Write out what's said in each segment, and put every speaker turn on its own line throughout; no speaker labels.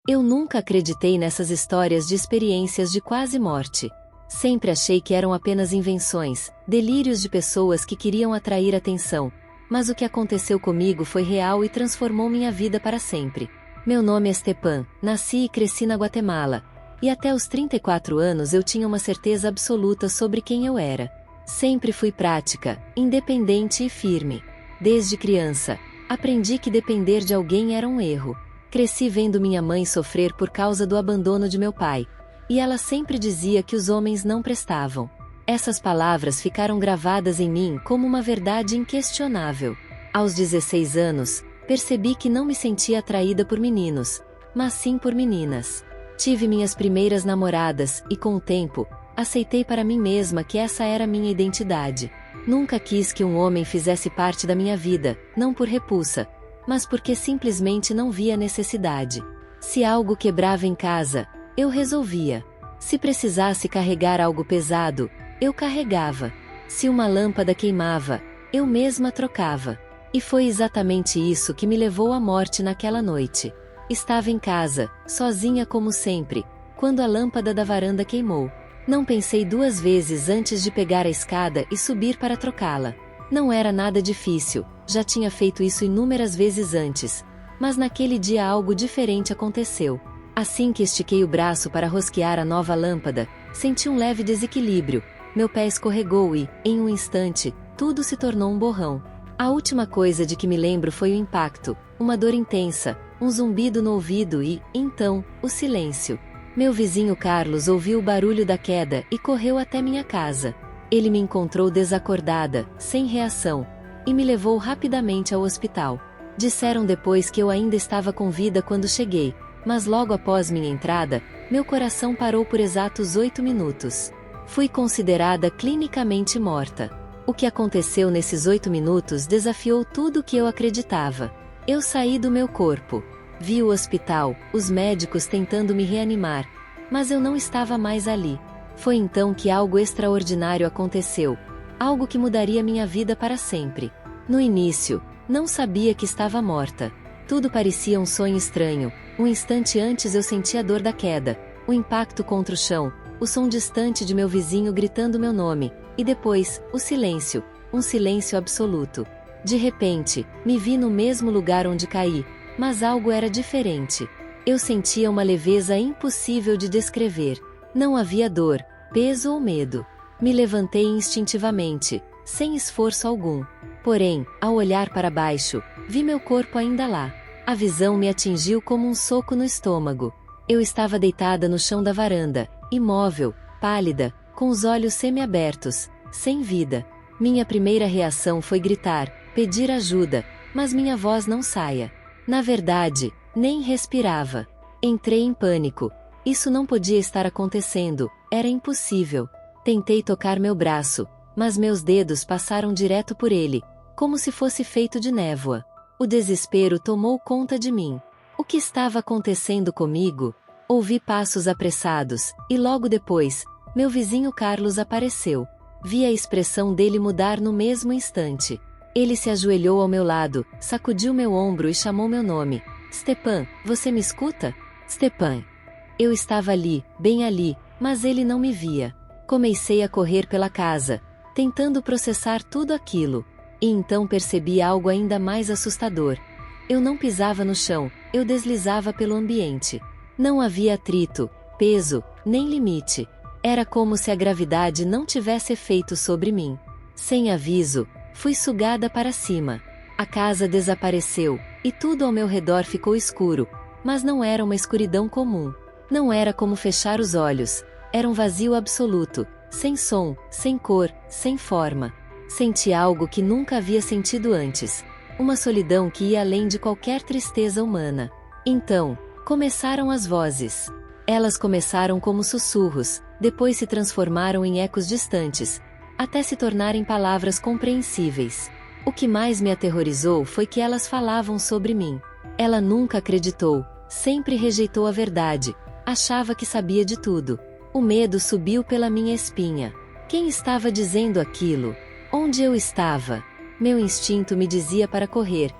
Eu nunca acreditei nessas histórias de experiências de quase morte. Sempre achei que eram apenas invenções, delírios de pessoas que queriam atrair atenção. Mas o que aconteceu comigo foi real e transformou minha vida para sempre. Meu nome é Stepan, nasci e cresci na Guatemala. E até os 34 anos eu tinha uma certeza absoluta sobre quem eu era. Sempre fui prática, independente e firme. Desde criança, aprendi que depender de alguém era um erro. Cresci vendo minha mãe sofrer por causa do abandono de meu pai. E ela sempre dizia que os homens não prestavam. Essas palavras ficaram gravadas em mim como uma verdade inquestionável. Aos 16 anos, percebi que não me sentia atraída por meninos, mas sim por meninas. Tive minhas primeiras namoradas e, com o tempo, aceitei para mim mesma que essa era minha identidade. Nunca quis que um homem fizesse parte da minha vida, não por repulsa, mas porque simplesmente não via necessidade. Se algo quebrava em casa, eu resolvia. Se precisasse carregar algo pesado, eu carregava. Se uma lâmpada queimava, eu mesma trocava. E foi exatamente isso que me levou à morte naquela noite. Estava em casa, sozinha como sempre, quando a lâmpada da varanda queimou. Não pensei duas vezes antes de pegar a escada e subir para trocá-la. Não era nada difícil, já tinha feito isso inúmeras vezes antes. Mas naquele dia algo diferente aconteceu. Assim que estiquei o braço para rosquear a nova lâmpada, senti um leve desequilíbrio. Meu pé escorregou e, em um instante, tudo se tornou um borrão. A última coisa de que me lembro foi o impacto, uma dor intensa, um zumbido no ouvido e, então, o silêncio. Meu vizinho Carlos ouviu o barulho da queda e correu até minha casa. Ele me encontrou desacordada, sem reação, e me levou rapidamente ao hospital. Disseram depois que eu ainda estava com vida quando cheguei, mas logo após minha entrada, meu coração parou por exatos 8 minutos. Fui considerada clinicamente morta. O que aconteceu nesses 8 minutos desafiou tudo o que eu acreditava. Eu saí do meu corpo. Vi o hospital, os médicos tentando me reanimar, mas eu não estava mais ali. Foi então que algo extraordinário aconteceu, algo que mudaria minha vida para sempre. No início, não sabia que estava morta. Tudo parecia um sonho estranho. Um instante antes eu sentia a dor da queda, o impacto contra o chão, o som distante de meu vizinho gritando meu nome, e depois, o silêncio, um silêncio absoluto. De repente, me vi no mesmo lugar onde caí, mas algo era diferente. Eu sentia uma leveza impossível de descrever. Não havia dor, peso ou medo. Me levantei instintivamente, sem esforço algum. Porém, ao olhar para baixo, vi meu corpo ainda lá. A visão me atingiu como um soco no estômago. Eu estava deitada no chão da varanda, imóvel, pálida, com os olhos semiabertos, sem vida. Minha primeira reação foi gritar, pedir ajuda, mas minha voz não saía. Na verdade, nem respirava. Entrei em pânico. Isso não podia estar acontecendo, era impossível. Tentei tocar meu braço, mas meus dedos passaram direto por ele, como se fosse feito de névoa. O desespero tomou conta de mim. O que estava acontecendo comigo? Ouvi passos apressados, e logo depois, meu vizinho Carlos apareceu. Vi a expressão dele mudar no mesmo instante. Ele se ajoelhou ao meu lado, sacudiu meu ombro e chamou meu nome. Stepan, você me escuta? Stepan. Eu estava ali, bem ali, mas ele não me via. Comecei a correr pela casa, tentando processar tudo aquilo. E então percebi algo ainda mais assustador. Eu não pisava no chão, eu deslizava pelo ambiente. Não havia atrito, peso, nem limite. Era como se a gravidade não tivesse efeito sobre mim. Sem aviso, fui sugada para cima. A casa desapareceu, e tudo ao meu redor ficou escuro, mas não era uma escuridão comum. Não era como fechar os olhos, era um vazio absoluto, sem som, sem cor, sem forma. Senti algo que nunca havia sentido antes, uma solidão que ia além de qualquer tristeza humana. Então, começaram as vozes. Elas começaram como sussurros, depois se transformaram em ecos distantes, até se tornarem palavras compreensíveis. O que mais me aterrorizou foi que elas falavam sobre mim. Ela nunca acreditou, sempre rejeitou a verdade, achava que sabia de tudo. O medo subiu pela minha espinha. Quem estava dizendo aquilo? Onde eu estava? Meu instinto me dizia para correr,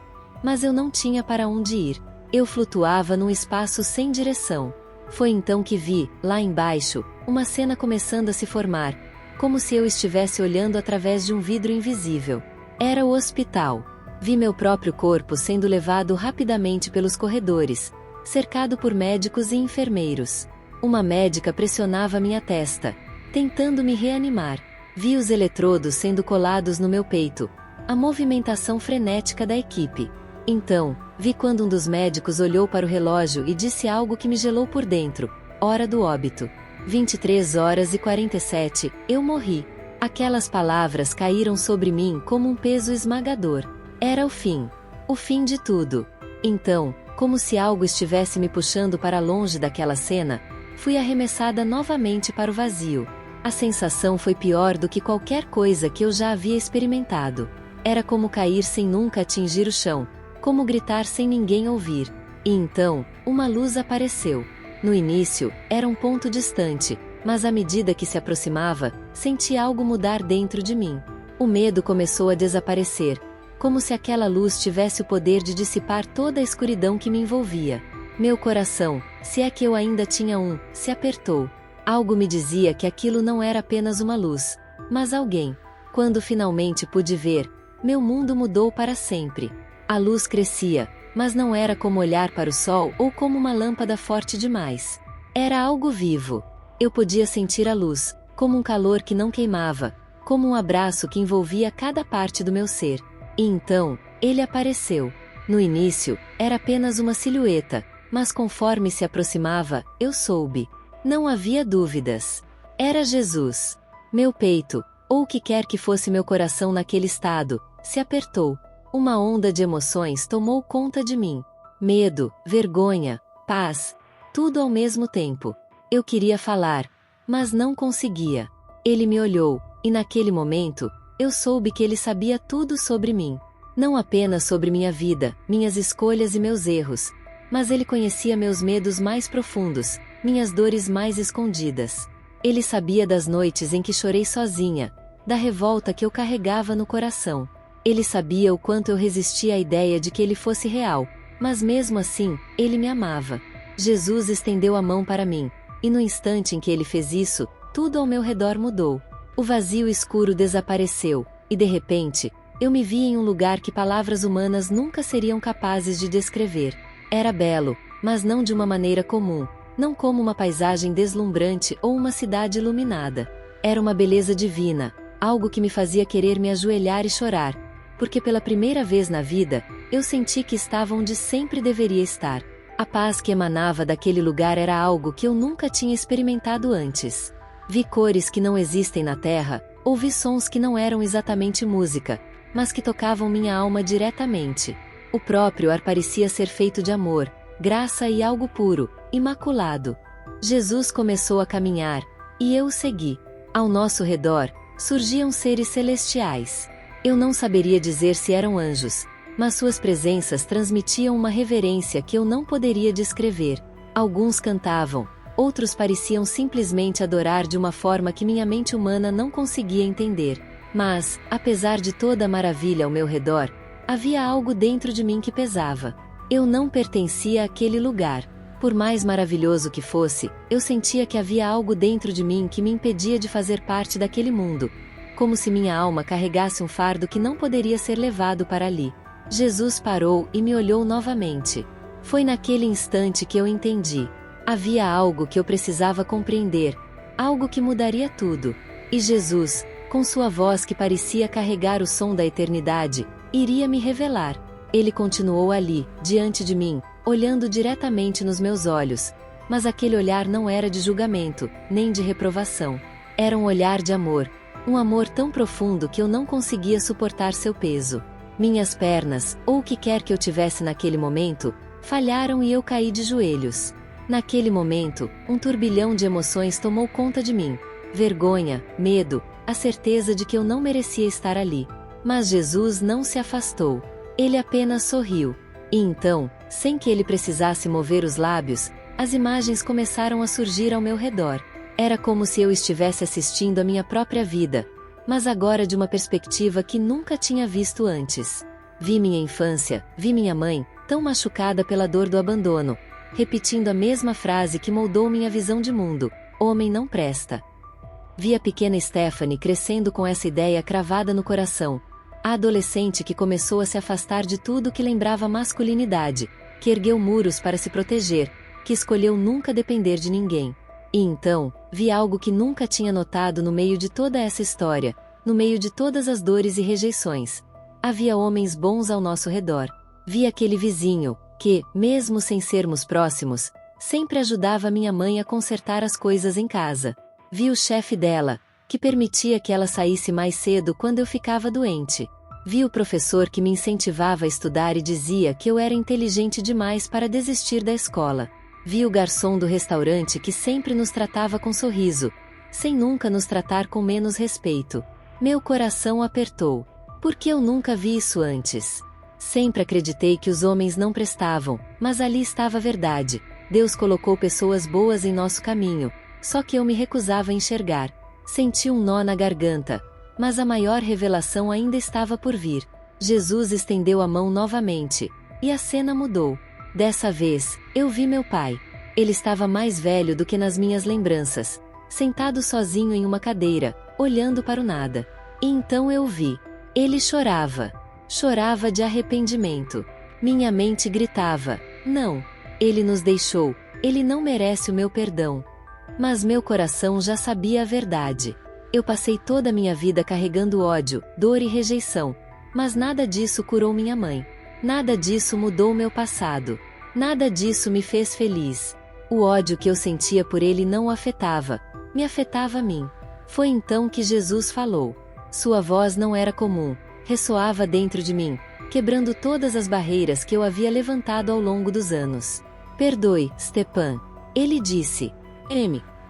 mas eu não tinha para onde ir. Eu flutuava num espaço sem direção. Foi então que vi, lá embaixo, uma cena começando a se formar, como se eu estivesse olhando através de um vidro invisível. Era o hospital. Vi meu próprio corpo sendo levado rapidamente pelos corredores, cercado por médicos e enfermeiros. Uma médica pressionava minha testa, tentando me reanimar. Vi os eletrodos sendo colados no meu peito, a movimentação frenética da equipe. Então, vi quando um dos médicos olhou para o relógio e disse algo que me gelou por dentro: hora do óbito. 23h47, eu morri. Aquelas palavras caíram sobre mim como um peso esmagador. Era o fim. O fim de tudo. Então, como se algo estivesse me puxando para longe daquela cena, fui arremessada novamente para o vazio. A sensação foi pior do que qualquer coisa que eu já havia experimentado. Era como cair sem nunca atingir o chão, como gritar sem ninguém ouvir. E então, uma luz apareceu. No início, era um ponto distante, mas à medida que se aproximava, senti algo mudar dentro de mim. O medo começou a desaparecer, como se aquela luz tivesse o poder de dissipar toda a escuridão que me envolvia. Meu coração, se é que eu ainda tinha um, se apertou. Algo me dizia que aquilo não era apenas uma luz, mas alguém. Quando finalmente pude ver, meu mundo mudou para sempre. A luz crescia, mas não era como olhar para o sol ou como uma lâmpada forte demais. Era algo vivo. Eu podia sentir a luz, como um calor que não queimava, como um abraço que envolvia cada parte do meu ser. E então, ele apareceu. No início, era apenas uma silhueta, mas conforme se aproximava, eu soube. Não havia dúvidas. Era Jesus. Meu peito, ou o que quer que fosse meu coração naquele estado, se apertou. Uma onda de emoções tomou conta de mim. Medo, vergonha, paz, tudo ao mesmo tempo. Eu queria falar, mas não conseguia. Ele me olhou, e naquele momento, eu soube que ele sabia tudo sobre mim. Não apenas sobre minha vida, minhas escolhas e meus erros, mas ele conhecia meus medos mais profundos, minhas dores mais escondidas. Ele sabia das noites em que chorei sozinha, da revolta que eu carregava no coração. Ele sabia o quanto eu resistia à ideia de que ele fosse real, mas mesmo assim, ele me amava. Jesus estendeu a mão para mim, e no instante em que ele fez isso, tudo ao meu redor mudou. O vazio escuro desapareceu, e de repente, eu me vi em um lugar que palavras humanas nunca seriam capazes de descrever. Era belo, mas não de uma maneira comum, não como uma paisagem deslumbrante ou uma cidade iluminada. Era uma beleza divina, algo que me fazia querer me ajoelhar e chorar, porque pela primeira vez na vida, eu senti que estava onde sempre deveria estar. A paz que emanava daquele lugar era algo que eu nunca tinha experimentado antes. Vi cores que não existem na Terra, ouvi sons que não eram exatamente música, mas que tocavam minha alma diretamente. O próprio ar parecia ser feito de amor, graça e algo puro, imaculado. Jesus começou a caminhar, e eu o segui. Ao nosso redor, surgiam seres celestiais. Eu não saberia dizer se eram anjos, mas suas presenças transmitiam uma reverência que eu não poderia descrever. Alguns cantavam, outros pareciam simplesmente adorar de uma forma que minha mente humana não conseguia entender. Mas, apesar de toda a maravilha ao meu redor, havia algo dentro de mim que pesava. Eu não pertencia àquele lugar. Por mais maravilhoso que fosse, eu sentia que havia algo dentro de mim que me impedia de fazer parte daquele mundo, como se minha alma carregasse um fardo que não poderia ser levado para ali. Jesus parou e me olhou novamente. Foi naquele instante que eu entendi. Havia algo que eu precisava compreender, algo que mudaria tudo. E Jesus, com sua voz que parecia carregar o som da eternidade, iria me revelar. Ele continuou ali, diante de mim, olhando diretamente nos meus olhos, mas aquele olhar não era de julgamento, nem de reprovação. Era um olhar de amor, um amor tão profundo que eu não conseguia suportar seu peso. Minhas pernas, ou o que quer que eu tivesse naquele momento, falharam e eu caí de joelhos. Naquele momento, um turbilhão de emoções tomou conta de mim. Vergonha, medo, a certeza de que eu não merecia estar ali. Mas Jesus não se afastou. Ele apenas sorriu. E então, sem que ele precisasse mover os lábios, as imagens começaram a surgir ao meu redor. Era como se eu estivesse assistindo a minha própria vida, mas agora de uma perspectiva que nunca tinha visto antes. Vi minha infância, vi minha mãe, tão machucada pela dor do abandono, repetindo a mesma frase que moldou minha visão de mundo: homem não presta. Vi a pequena Stephanie crescendo com essa ideia cravada no coração. A adolescente que começou a se afastar de tudo que lembrava masculinidade, que ergueu muros para se proteger, que escolheu nunca depender de ninguém. E então, vi algo que nunca tinha notado no meio de toda essa história, no meio de todas as dores e rejeições. Havia homens bons ao nosso redor. Vi aquele vizinho, que, mesmo sem sermos próximos, sempre ajudava minha mãe a consertar as coisas em casa. Vi o chefe dela, que permitia que ela saísse mais cedo quando eu ficava doente. Vi o professor que me incentivava a estudar e dizia que eu era inteligente demais para desistir da escola. Vi o garçom do restaurante que sempre nos tratava com sorriso, sem nunca nos tratar com menos respeito. Meu coração apertou. Porque eu nunca vi isso antes. Sempre acreditei que os homens não prestavam, mas ali estava a verdade. Deus colocou pessoas boas em nosso caminho, só que eu me recusava a enxergar. Senti um nó na garganta, mas a maior revelação ainda estava por vir. Jesus estendeu a mão novamente, e a cena mudou. Dessa vez, eu vi meu pai. Ele estava mais velho do que nas minhas lembranças, sentado sozinho em uma cadeira, olhando para o nada. E então eu vi. Ele chorava. Chorava de arrependimento. Minha mente gritava: não, ele nos deixou, ele não merece o meu perdão. Mas meu coração já sabia a verdade. Eu passei toda a minha vida carregando ódio, dor e rejeição, mas nada disso curou minha mãe. Nada disso mudou meu passado. Nada disso me fez feliz. O ódio que eu sentia por ele não o afetava, me afetava a mim. Foi então que Jesus falou. Sua voz não era comum, ressoava dentro de mim, quebrando todas as barreiras que eu havia levantado ao longo dos anos. Perdoe, Stepan. Ele disse.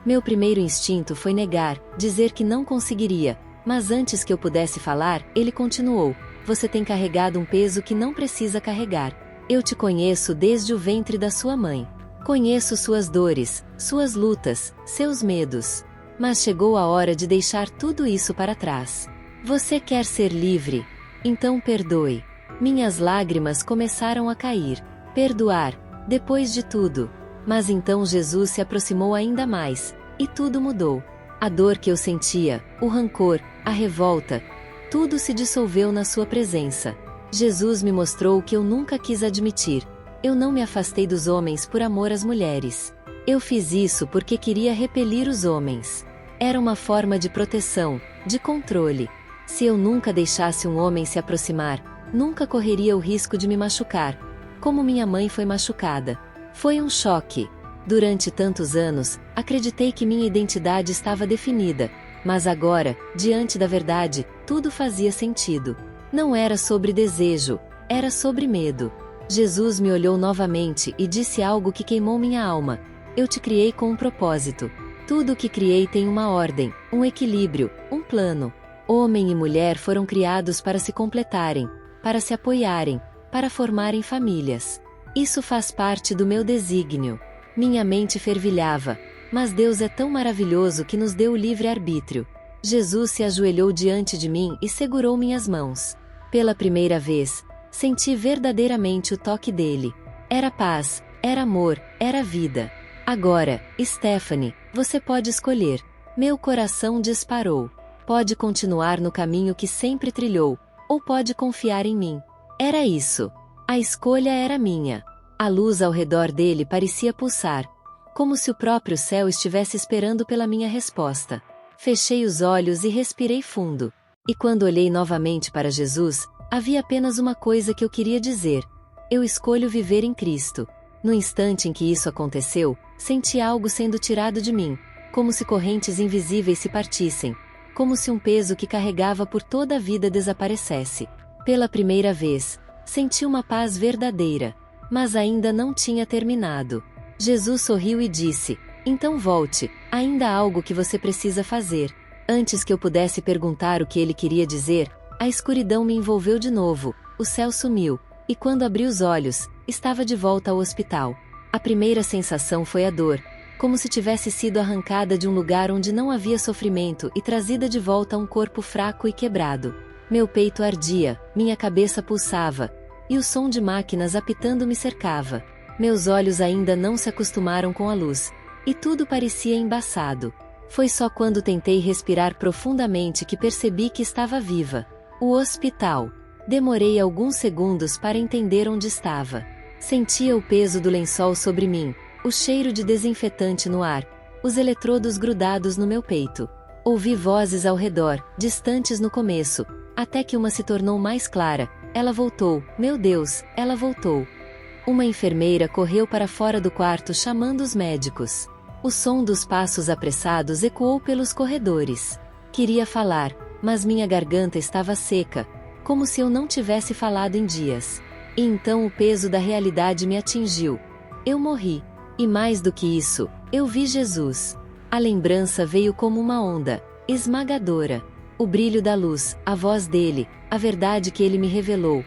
Meu primeiro instinto foi negar, dizer que não conseguiria, mas antes que eu pudesse falar, ele continuou: você tem carregado um peso que não precisa carregar. Eu te conheço desde o ventre da sua mãe. Conheço suas dores, suas lutas, seus medos. Mas chegou a hora de deixar tudo isso para trás. Você quer ser livre? Então perdoe. Minhas lágrimas começaram a cair. Perdoar, depois de tudo. Mas então Jesus se aproximou ainda mais, e tudo mudou. A dor que eu sentia, o rancor, a revolta, tudo se dissolveu na sua presença. Jesus me mostrou o que eu nunca quis admitir. Eu não me afastei dos homens por amor às mulheres. Eu fiz isso porque queria repelir os homens. Era uma forma de proteção, de controle. Se eu nunca deixasse um homem se aproximar, nunca correria o risco de me machucar, como minha mãe foi machucada. Foi um choque. Durante tantos anos, acreditei que minha identidade estava definida, mas agora, diante da verdade, tudo fazia sentido. Não era sobre desejo, era sobre medo. Jesus me olhou novamente e disse algo que queimou minha alma: eu te criei com um propósito. Tudo o que criei tem uma ordem, um equilíbrio, um plano. Homem e mulher foram criados para se completarem, para se apoiarem, para formarem famílias. Isso faz parte do meu desígnio. Minha mente fervilhava, mas Deus é tão maravilhoso que nos deu o livre-arbítrio. Jesus se ajoelhou diante de mim e segurou minhas mãos. Pela primeira vez, senti verdadeiramente o toque dele. Era paz, era amor, era vida. Agora, Stephanie, você pode escolher. Meu coração disparou. Pode continuar no caminho que sempre trilhou, ou pode confiar em mim. Era isso. A escolha era minha. A luz ao redor dele parecia pulsar, como se o próprio céu estivesse esperando pela minha resposta. Fechei os olhos e respirei fundo. E quando olhei novamente para Jesus, havia apenas uma coisa que eu queria dizer: eu escolho viver em Cristo. No instante em que isso aconteceu, senti algo sendo tirado de mim, como se correntes invisíveis se partissem, como se um peso que carregava por toda a vida desaparecesse. Pela primeira vez, senti uma paz verdadeira. Mas ainda não tinha terminado. Jesus sorriu e disse: então volte, ainda há algo que você precisa fazer. Antes que eu pudesse perguntar o que ele queria dizer, a escuridão me envolveu de novo, o céu sumiu, e quando abri os olhos, estava de volta ao hospital. A primeira sensação foi a dor, como se tivesse sido arrancada de um lugar onde não havia sofrimento e trazida de volta a um corpo fraco e quebrado. Meu peito ardia, minha cabeça pulsava, e o som de máquinas apitando me cercava. Meus olhos ainda não se acostumaram com a luz, e tudo parecia embaçado. Foi só quando tentei respirar profundamente que percebi que estava viva. O hospital. Demorei alguns segundos para entender onde estava. Sentia o peso do lençol sobre mim, o cheiro de desinfetante no ar, os eletrodos grudados no meu peito. Ouvi vozes ao redor, distantes no começo, até que uma se tornou mais clara. Ela voltou, meu Deus, ela voltou. Uma enfermeira correu para fora do quarto chamando os médicos. O som dos passos apressados ecoou pelos corredores. Queria falar, mas minha garganta estava seca, como se eu não tivesse falado em dias. E então o peso da realidade me atingiu. Eu morri. E mais do que isso, eu vi Jesus. A lembrança veio como uma onda, esmagadora. O brilho da luz, a voz dele, a verdade que ele me revelou.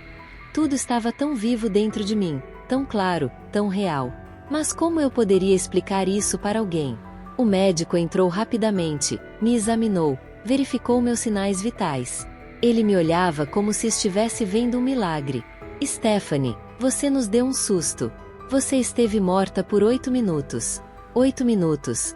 Tudo estava tão vivo dentro de mim, tão claro, tão real. Mas como eu poderia explicar isso para alguém? O médico entrou rapidamente, me examinou, verificou meus sinais vitais. Ele me olhava como se estivesse vendo um milagre. Stephanie, você nos deu um susto. Você esteve morta por 8 minutos. 8 minutos.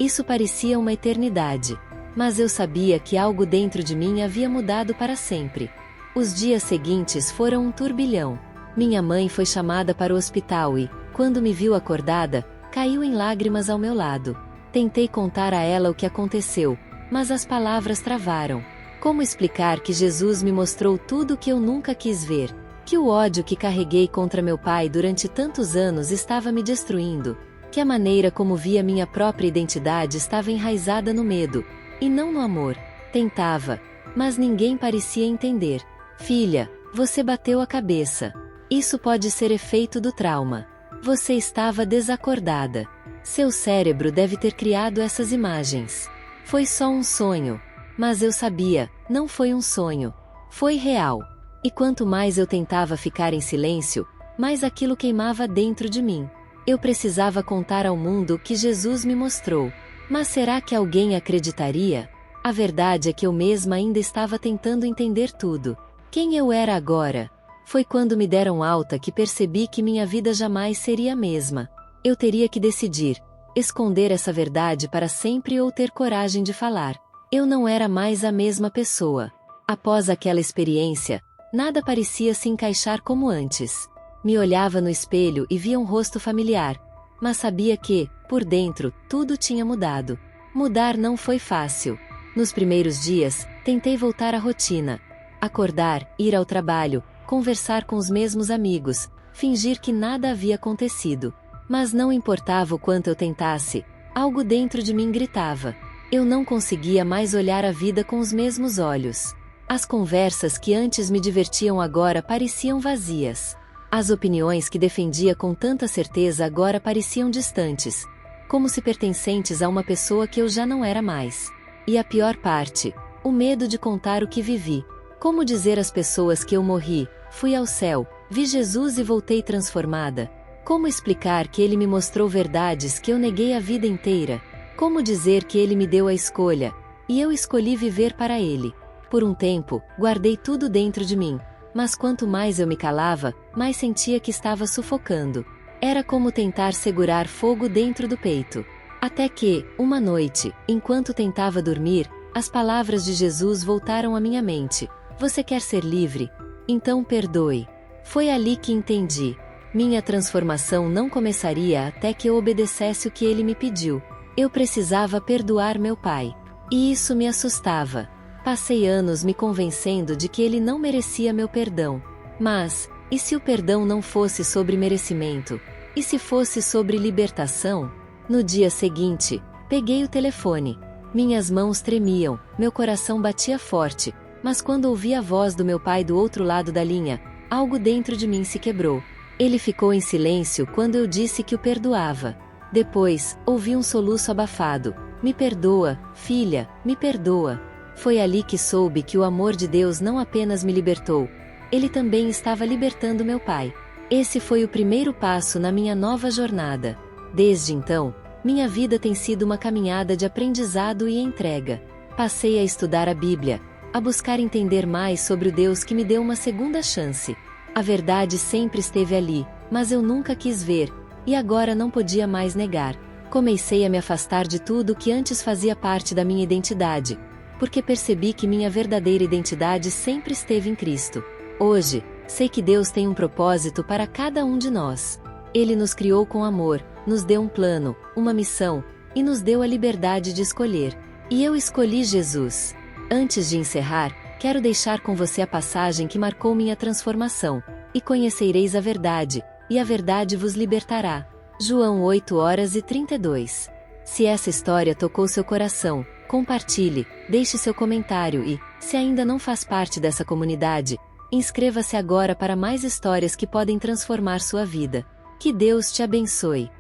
Isso parecia uma eternidade. Mas eu sabia que algo dentro de mim havia mudado para sempre. Os dias seguintes foram um turbilhão. Minha mãe foi chamada para o hospital e, quando me viu acordada, caiu em lágrimas ao meu lado. Tentei contar a ela o que aconteceu, mas as palavras travaram. Como explicar que Jesus me mostrou tudo o que eu nunca quis ver? Que o ódio que carreguei contra meu pai durante tantos anos estava me destruindo? Que a maneira como via minha própria identidade estava enraizada no medo, e não no amor? Tentava, mas ninguém parecia entender. Filha, você bateu a cabeça. Isso pode ser efeito do trauma. Você estava desacordada. Seu cérebro deve ter criado essas imagens. Foi só um sonho. Mas eu sabia, não foi um sonho. Foi real. E quanto mais eu tentava ficar em silêncio, mais aquilo queimava dentro de mim. Eu precisava contar ao mundo o que Jesus me mostrou. Mas será que alguém acreditaria? A verdade é que eu mesma ainda estava tentando entender tudo. Quem eu era agora? Foi quando me deram alta que percebi que minha vida jamais seria a mesma. Eu teria que decidir, esconder essa verdade para sempre ou ter coragem de falar. Eu não era mais a mesma pessoa. Após aquela experiência, nada parecia se encaixar como antes. Me olhava no espelho e via um rosto familiar, mas sabia que, por dentro, tudo tinha mudado. Mudar não foi fácil. Nos primeiros dias, tentei voltar à rotina. Acordar, ir ao trabalho, conversar com os mesmos amigos, fingir que nada havia acontecido. Mas não importava o quanto eu tentasse, algo dentro de mim gritava. Eu não conseguia mais olhar a vida com os mesmos olhos. As conversas que antes me divertiam agora pareciam vazias. As opiniões que defendia com tanta certeza agora pareciam distantes, como se pertencentes a uma pessoa que eu já não era mais. E a pior parte, o medo de contar o que vivi. Como dizer às pessoas que eu morri, fui ao céu, vi Jesus e voltei transformada? Como explicar que ele me mostrou verdades que eu neguei a vida inteira? Como dizer que ele me deu a escolha, e eu escolhi viver para ele? Por um tempo, guardei tudo dentro de mim, mas quanto mais eu me calava, mais sentia que estava sufocando. Era como tentar segurar fogo dentro do peito. Até que, uma noite, enquanto tentava dormir, as palavras de Jesus voltaram à minha mente. Você quer ser livre? Então perdoe. Foi ali que entendi. Minha transformação não começaria até que eu obedecesse o que ele me pediu. Eu precisava perdoar meu pai. E isso me assustava. Passei anos me convencendo de que ele não merecia meu perdão. Mas, e se o perdão não fosse sobre merecimento? E se fosse sobre libertação? No dia seguinte, peguei o telefone. Minhas mãos tremiam, meu coração batia forte, mas quando ouvi a voz do meu pai do outro lado da linha, algo dentro de mim se quebrou. Ele ficou em silêncio quando eu disse que o perdoava. Depois, ouvi um soluço abafado. Me perdoa, filha, me perdoa. Foi ali que soube que o amor de Deus não apenas me libertou, ele também estava libertando meu pai. Esse foi o primeiro passo na minha nova jornada. Desde então, minha vida tem sido uma caminhada de aprendizado e entrega. Passei a estudar a Bíblia, a buscar entender mais sobre o Deus que me deu uma segunda chance. A verdade sempre esteve ali, mas eu nunca quis ver, e agora não podia mais negar. Comecei a me afastar de tudo que antes fazia parte da minha identidade, porque percebi que minha verdadeira identidade sempre esteve em Cristo. Hoje, sei que Deus tem um propósito para cada um de nós. Ele nos criou com amor, nos deu um plano, uma missão, e nos deu a liberdade de escolher. E eu escolhi Jesus. Antes de encerrar, quero deixar com você a passagem que marcou minha transformação. E conhecereis a verdade, e a verdade vos libertará. João 8:32. Se essa história tocou seu coração, compartilhe, deixe seu comentário e, se ainda não faz parte dessa comunidade, inscreva-se agora para mais histórias que podem transformar sua vida. Que Deus te abençoe.